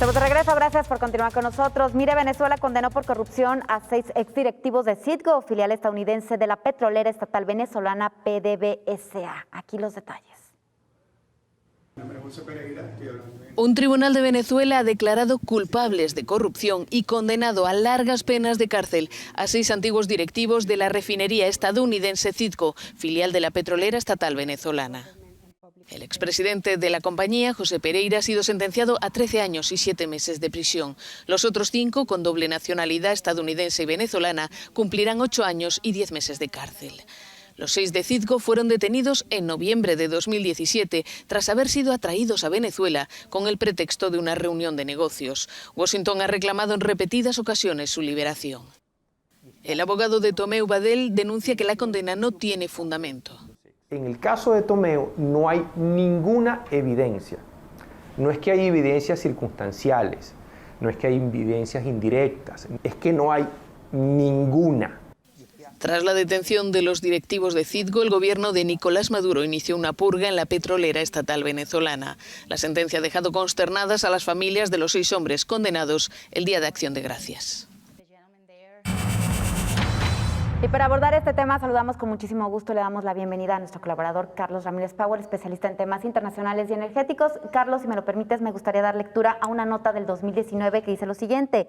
Estamos de regreso, gracias por continuar con nosotros. Mire, Venezuela condenó por corrupción a 6 exdirectivos de Citgo, filial estadounidense de la petrolera estatal venezolana PDVSA. Aquí los detalles. Un tribunal de Venezuela ha declarado culpables de corrupción y condenado a largas penas de cárcel a 6 antiguos directivos de la refinería estadounidense Citgo, filial de la petrolera estatal venezolana. El expresidente de la compañía, José Pereira, ha sido sentenciado a 13 años y 7 meses de prisión. Los otros 5, con doble nacionalidad estadounidense y venezolana, cumplirán 8 años y 10 meses de cárcel. Los 6 de Citgo fueron detenidos en noviembre de 2017 tras haber sido atraídos a Venezuela con el pretexto de una reunión de negocios. Washington ha reclamado en repetidas ocasiones su liberación. El abogado de Tomeu Badel denuncia que la condena no tiene fundamento. En el caso de Tomeu no hay ninguna evidencia. No es que hay evidencias circunstanciales, no es que hay evidencias indirectas, es que no hay ninguna. Tras la detención de los directivos de Citgo, el gobierno de Nicolás Maduro inició una purga en la petrolera estatal venezolana. La sentencia ha dejado consternadas a las familias de los 6 hombres condenados el Día de Acción de Gracias. Y para abordar este tema, saludamos con muchísimo gusto, le damos la bienvenida a nuestro colaborador Carlos Ramírez Powell, especialista en temas internacionales y energéticos. Carlos, si me lo permites, me gustaría dar lectura a una nota del 2019 que dice lo siguiente.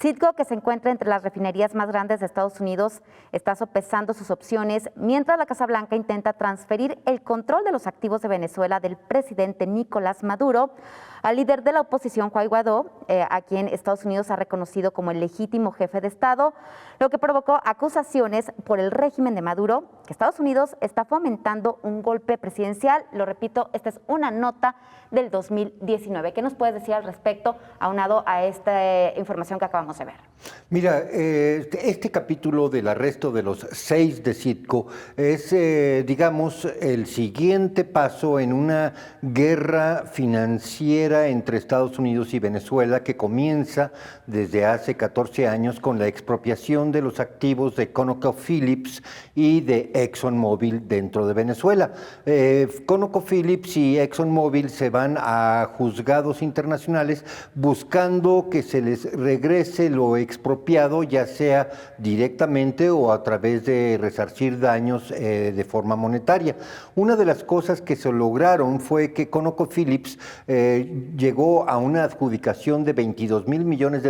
Citgo, que se encuentra entre las refinerías más grandes de Estados Unidos, está sopesando sus opciones mientras la Casa Blanca intenta transferir el control de los activos de Venezuela del presidente Nicolás Maduro al líder de la oposición, Juan Guaidó, a quien Estados Unidos ha reconocido como el legítimo jefe de Estado, lo que provocó acusaciones por el régimen de Maduro, que Estados Unidos está fomentando un golpe presidencial. Lo repito, esta es una nota del 2019. ¿Qué nos puedes decir al respecto, aunado a esta información que acabamos de ver? Mira, este capítulo del arresto de los 6 de Citgo es, digamos, el siguiente paso en una guerra financiera entre Estados Unidos y Venezuela que comienza desde hace 14 años con la expropiación de los activos de ConocoPhillips y de ExxonMobil dentro de Venezuela. ConocoPhillips y ExxonMobil se van a juzgados internacionales buscando que se les regrese lo expropiado, ya sea directamente o a través de resarcir daños de forma monetaria. Una de las cosas que se lograron fue que ConocoPhillips llegó a una adjudicación de $22 mil millones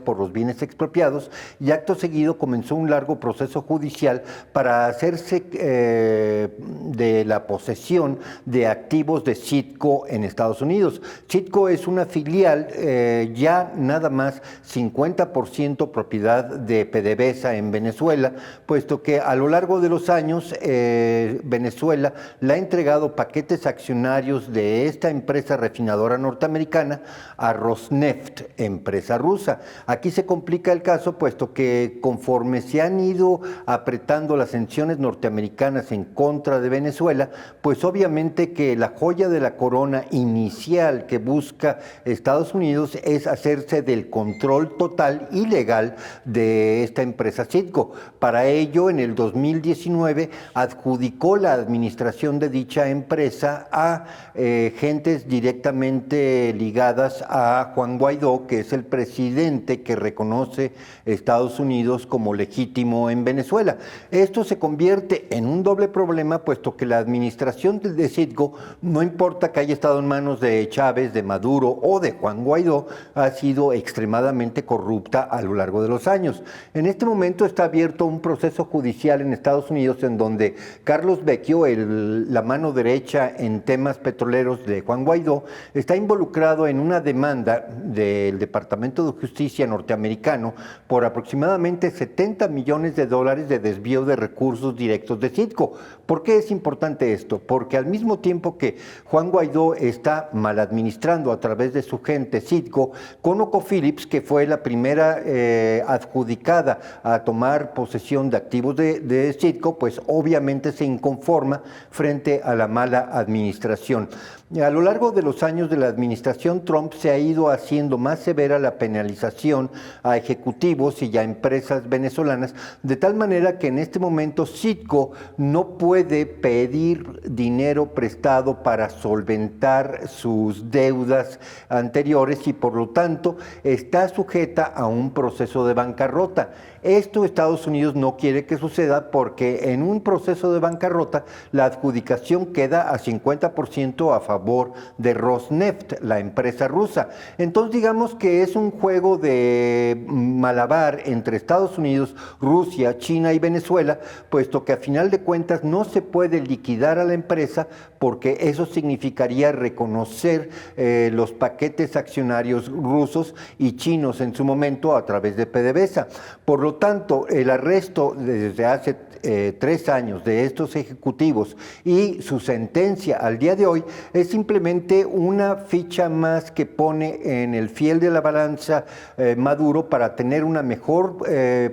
por los bienes expropiados y acto seguido comenzó un largo proceso judicial para hacerse de la posesión de activos de Citgo en Estados Unidos. Citgo es una filial ya nada más 50% propiedad de PDVSA en Venezuela, puesto que a lo largo de los años Venezuela le ha entregado paquetes accionarios de esta empresa refinadora norteamericana a Rosneft, empresa rusa. Aquí se complica el caso, puesto que conforme se han ido apretando las sanciones norteamericanas en contra de Venezuela, pues obviamente que la joya de la corona inicial que busca Estados Unidos es hacerse del control total y legal de esta empresa Citgo. Para ello, en el 2019 adjudicó la administración de dicha empresa a gentes directamente ligadas a Juan Guaidó, que es el presidente que reconoce Estados Unidos como legítimo en Venezuela. Esto se convierte en un doble problema, puesto que la administración de Citgo, no importa que haya estado en manos de Chávez, de Maduro o de Juan Guaidó, ha sido extremadamente corrupta a lo largo de los años. En este momento está abierto un proceso judicial en Estados Unidos en donde Carlos Vecchio, la mano derecha en temas petroleros de Juan Guaidó, está involucrado en una demanda del Departamento de Justicia norteamericano por aproximadamente $70 millones de desvío de recursos directos de Citgo. ¿Por qué es importante esto? Porque al mismo tiempo que Juan Guaidó está mal administrando a través de su gente Citgo, ConocoPhillips, que fue la primera adjudicada a tomar posesión de activos de Citgo, pues obviamente se inconforma frente a la mala administración. A lo largo de los años de la administración Trump se ha ido haciendo más severa la penalización a ejecutivos y a empresas venezolanas, de tal manera que en este momento Citgo no puede pedir dinero prestado para solventar sus deudas anteriores y por lo tanto está sujeta a un proceso de bancarrota. Esto Estados Unidos no quiere que suceda porque en un proceso de bancarrota la adjudicación queda a 50% a favor de Rosneft, la empresa rusa. Entonces digamos que es un juego de malabar entre Estados Unidos, Rusia, China y Venezuela, puesto que a final de cuentas no se puede liquidar a la empresa porque eso significaría reconocer los paquetes accionarios rusos y chinos en su momento a través de PDVSA. Por lo tanto, el arresto desde hace 3 años de estos ejecutivos y su sentencia al día de hoy es simplemente una ficha más que pone en el fiel de la balanza Maduro para tener una mejor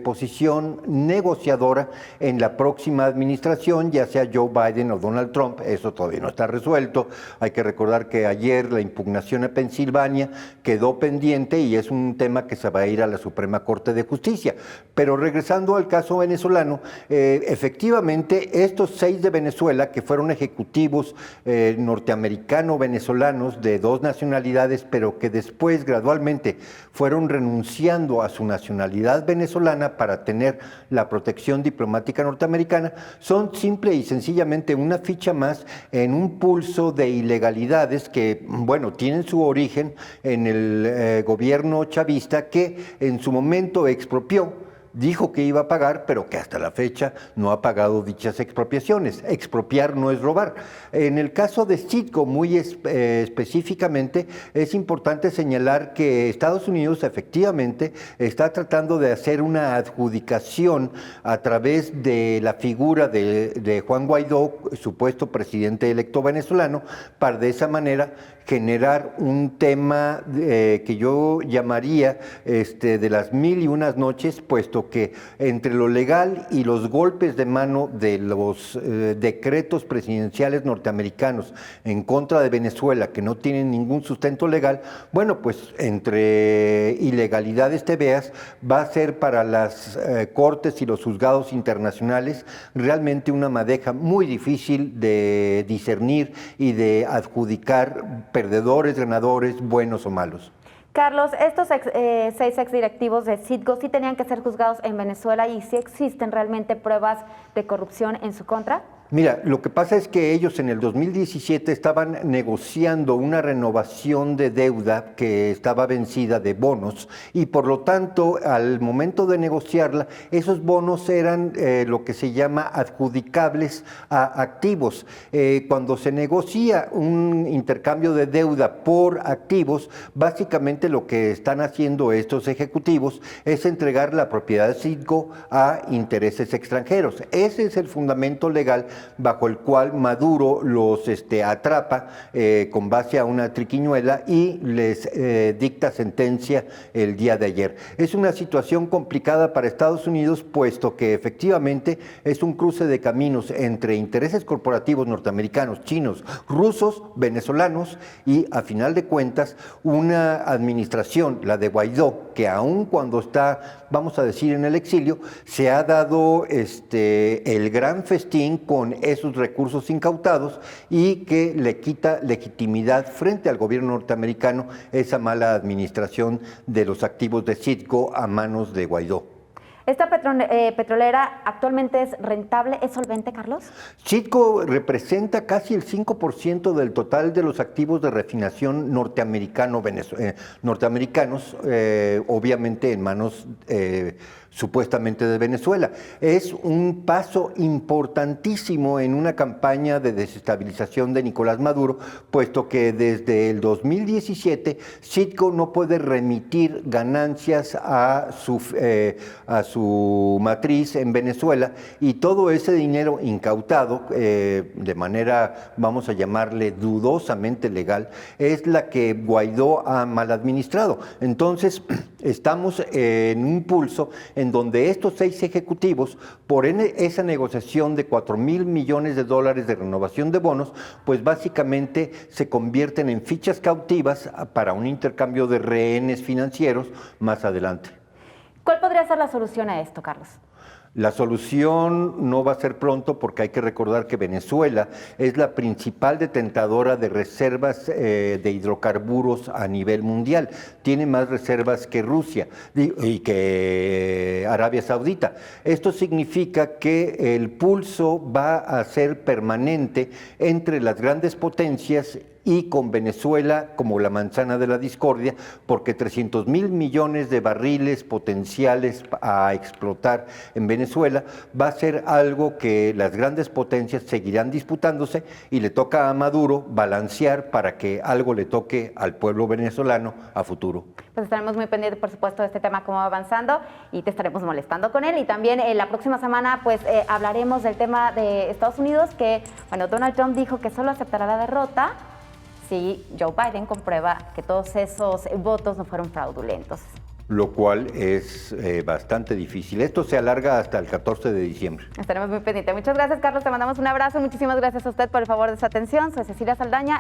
posición negociadora en la próxima administración, ya sea Joe Biden o Donald Trump. Eso todavía no está resuelto. Hay que recordar que ayer la impugnación a Pensilvania quedó pendiente y es un tema que se va a ir a la Suprema Corte de Justicia. Pero regresando al caso venezolano, efectivamente estos 6 de Venezuela que fueron ejecutivos norteamericano-venezolanos de 2 nacionalidades, pero que después gradualmente fueron renunciando a su nacionalidad venezolana para tener la protección diplomática norteamericana, son simple y sencillamente una ficha más en un pulso de ilegalidades que, bueno, tienen su origen en el gobierno chavista que en su momento expropió, dijo que iba a pagar, pero que hasta la fecha no ha pagado dichas expropiaciones. Expropiar no es robar. En el caso de Citgo, muy específicamente, es importante señalar que Estados Unidos efectivamente está tratando de hacer una adjudicación a través de la figura de Juan Guaidó, supuesto presidente electo venezolano, para de esa manera generar un tema que yo llamaría de las 1001 noches, puesto que entre lo legal y los golpes de mano de los decretos presidenciales norteamericanos en contra de Venezuela, que no tienen ningún sustento legal, bueno, pues entre ilegalidades tebeas va a ser para las cortes y los juzgados internacionales realmente una madeja muy difícil de discernir y de adjudicar perdedores, ganadores, buenos o malos. Carlos, estos 6 exdirectivos de Citgo sí tenían que ser juzgados en Venezuela y sí existen realmente pruebas de corrupción en su contra. Mira, lo que pasa es que ellos en el 2017 estaban negociando una renovación de deuda que estaba vencida de bonos y por lo tanto al momento de negociarla esos bonos eran lo que se llama adjudicables a activos. Cuando se negocia un intercambio de deuda por activos, básicamente lo que están haciendo estos ejecutivos es entregar la propiedad de Citgo a intereses extranjeros. Ese es el fundamento legal bajo el cual Maduro los atrapa con base a una triquiñuela y les dicta sentencia el día de ayer. Es una situación complicada para Estados Unidos, puesto que efectivamente es un cruce de caminos entre intereses corporativos norteamericanos, chinos, rusos, venezolanos y a final de cuentas una administración, la de Guaidó, que aun cuando está, vamos a decir, en el exilio, se ha dado el gran festín con esos recursos incautados y que le quita legitimidad frente al gobierno norteamericano esa mala administración de los activos de Citgo a manos de Guaidó. ¿Esta petrolera actualmente es rentable, es solvente, Carlos? Citgo representa casi el 5% del total de los activos de refinación norteamericanos, obviamente en manos supuestamente de Venezuela. Es un paso importantísimo en una campaña de desestabilización de Nicolás Maduro, puesto que desde el 2017 Citgo no puede remitir ganancias a su matriz en Venezuela y todo ese dinero incautado de manera, vamos a llamarle dudosamente legal, es la que Guaidó ha mal administrado. Entonces, Estamos en un pulso en donde estos 6 ejecutivos, por esa negociación de $4,000 millones de renovación de bonos, pues básicamente se convierten en fichas cautivas para un intercambio de rehenes financieros más adelante. ¿Cuál podría ser la solución a esto, Carlos? La solución no va a ser pronto porque hay que recordar que Venezuela es la principal detentora de reservas de hidrocarburos a nivel mundial. Tiene más reservas que Rusia y que Arabia Saudita. Esto significa que el pulso va a ser permanente entre las grandes potencias y con Venezuela como la manzana de la discordia, porque 300,000 millones de barriles potenciales a explotar en Venezuela va a ser algo que las grandes potencias seguirán disputándose y le toca a Maduro balancear para que algo le toque al pueblo venezolano a futuro. Pues estaremos muy pendientes, por supuesto, de este tema, cómo va avanzando, y te estaremos molestando con él. Y también la próxima semana pues hablaremos del tema de Estados Unidos, que bueno, Donald Trump dijo que solo aceptará la derrota si Joe Biden comprueba que todos esos votos no fueron fraudulentos. Lo cual es bastante difícil. Esto se alarga hasta el 14 de diciembre. Estaremos muy pendientes. Muchas gracias, Carlos. Te mandamos un abrazo. Muchísimas gracias a usted por el favor de su atención. Soy Cecilia Saldaña.